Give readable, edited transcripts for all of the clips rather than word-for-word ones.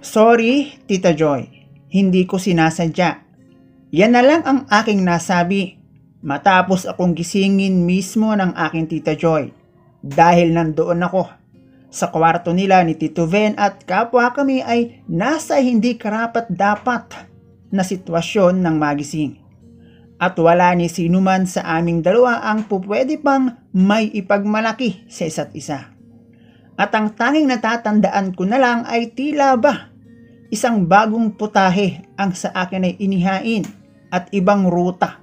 Sorry, Tita Joy. Hindi ko sinasadya. Yan na lang ang aking nasabi matapos akong gisingin mismo ng aking Tita Joy dahil nandoon ako sa kwarto nila ni Tito Ven at kapwa kami ay nasa hindi karapat-dapat na sitwasyon ng magising. At wala ni sinuman sa aming dalawa ang pupwede pang may ipagmalaki sa isa't isa. At ang tanging natatandaan ko na lang ay tila ba isang bagong putahe ang sa akin ay inihain at ibang ruta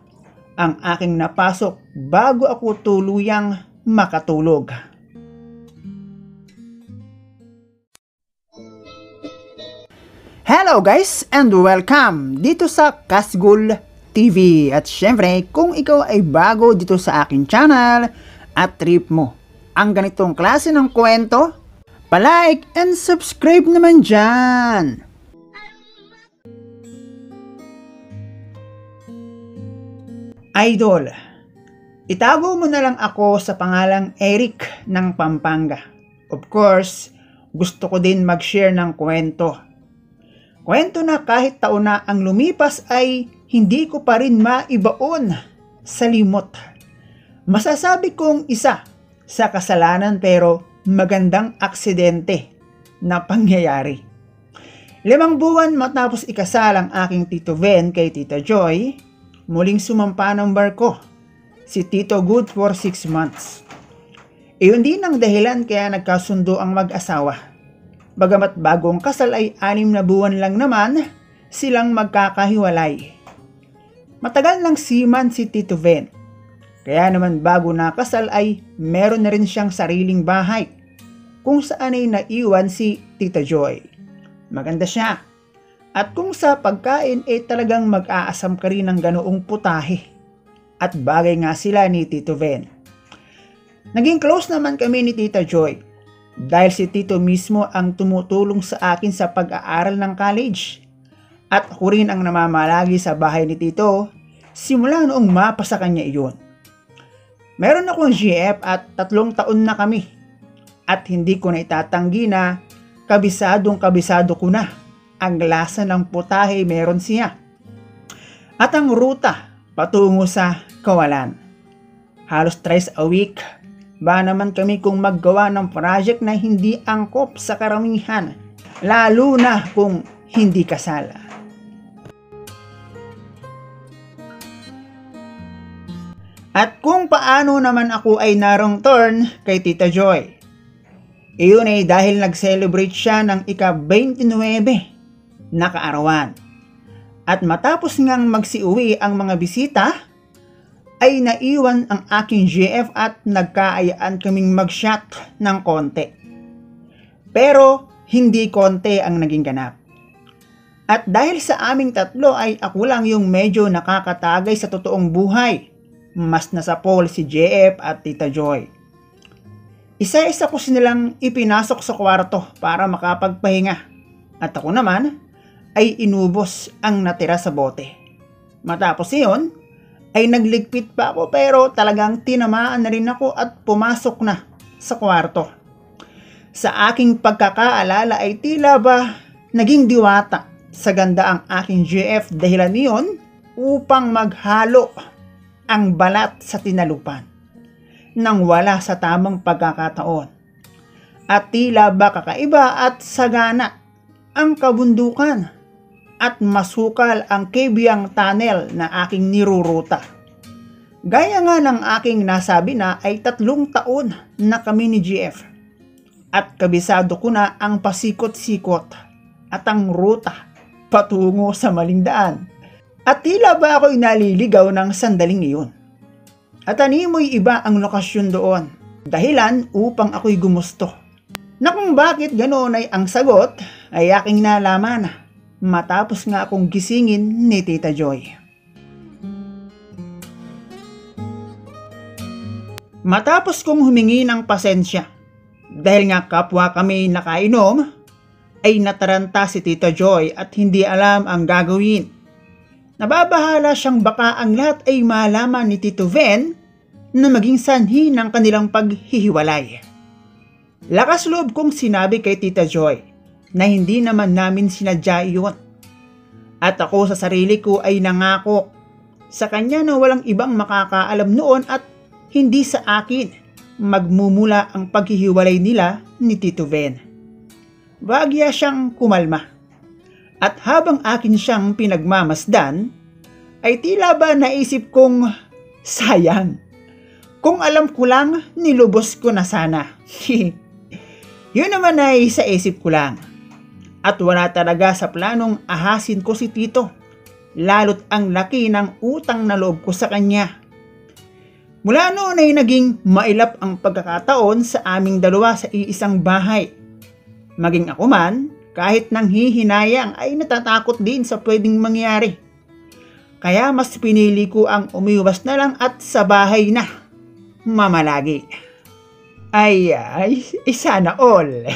ang aking napasok bago ako tuluyang makatulog. Hello guys and welcome dito sa Kasgul TV. At syempre kung ikaw ay bago dito sa aking channel at trip mo ang ganitong klase ng kwento, palike and subscribe naman dyan. Idol, itago mo na lang ako sa pangalang Eric ng Pampanga. Of course, gusto ko din mag-share ng kwento. Kwento na kahit taon na ang lumipas ay hindi ko pa rin maibaon sa limot. Masasabi kong isa sa kasalanan pero magandang aksidente na pangyayari. 5 buwan matapos ikasal ang aking Tito Ven kay Tita Joy, muling sumampa ng barko si Tito Good for 6 months. Iyon din ang dahilan kaya nagkasundo ang mag-asawa. Bagamat bagong kasal ay 6 na buwan lang naman silang magkakahiwalay. Matagal ng seaman si Tito Ven. Kaya naman bago nakasal ay meron na rin siyang sariling bahay kung saan ay naiwan si Tita Joy. Maganda siya. At kung sa pagkain ay talagang mag-aasam ka rin ng ganoong putahe. At bagay nga sila ni Tito Ven. Naging close naman kami ni Tita Joy dahil si Tito mismo ang tumutulong sa akin sa pag-aaral ng college. At ako rin ang namamalagi sa bahay ni Tito simula noong mapa sa kanya iyon. Meron akong GF at 3 taon na kami. At hindi ko na itatanggi na kabisado ko na ang lasa ng putahe meron siya. At ang ruta patungo sa kawalan. Halos 3 a week ba naman kami kung maggawa ng project na hindi angkop sa karamihan, lalo na kung hindi kasal. At kung paano naman ako ay narong turn kay Tita Joy, iyon ay dahil nag-celebrate siya ng ika-29 na kaarawan. At matapos ngang magsiuwi ang mga bisita, ay naiwan ang aking GF at nagkaayaan kaming mag-shot ng konti. Pero hindi konti ang naging ganap. At dahil sa aming tatlo ay ako lang yung medyo nakakatagay sa totoong buhay, mas nasa pool si GF at Tita Joy. Isa-isa ko sinilang ipinasok sa kwarto para makapagpahinga. At ako naman ay inubos ang natira sa bote. Matapos iyon, ay nagligpit pa ako pero talagang tinamaan na rin ako at pumasok na sa kwarto. Sa aking pagkakaalala ay tila ba naging diwata sa ganda ang aking GF dahilan niyon upang maghalo ang balat sa tinalupan nang wala sa tamang pagkakataon. At tila ba kakaiba at sagana ang kabundukan at masukal ang Kabyang Tunnel na aking niruruta. Gaya nga ng aking nasabi na ay 3 taon na kami ni GF. At kabisado ko na ang pasikot-sikot at ang ruta patungo sa maling daan. At tila ba ako'y naliligaw ng sandaling iyon. At animoy iba ang lokasyon doon. Dahilan upang ako'y gumusto. Na kung bakit ganoon ay ang sagot ay aking nalaman matapos nga akong gisingin ni Tita Joy. Matapos kong humingi ng pasensya dahil nga kapwa kami nakainom, ay nataranta si Tita Joy at hindi alam ang gagawin. Nababahala siyang baka ang lahat ay malaman ni Tito Ven na maging sanhi ng kanilang paghihiwalay. Lakas loob kong sinabi kay Tita Joy na hindi naman namin sinadya iyon. At ako sa sarili ko ay nangako sa kanya na walang ibang makakaalam noon at hindi sa akin magmumula ang paghihiwalay nila ni Tito Ben. Bagya siyang kumalma. At habang akin siyang pinagmamasdan, ay tila ba naisip kong sayang. Kung alam ko lang, nilubos ko na sana. Yun naman ay sa isip ko lang. At wala talaga sa planong ahasin ko si Tito. Lalo't ang laki ng utang na loob ko sa kanya. Mula noon ay naging mailap ang pagkakataon sa aming dalawa sa iisang bahay. Maging ako man, kahit nang hihinayang ay natatakot din sa pwedeng mangyari. Kaya mas pinili ko ang umiwas na lang at sa bahay na mamalagi. Ay, sana all.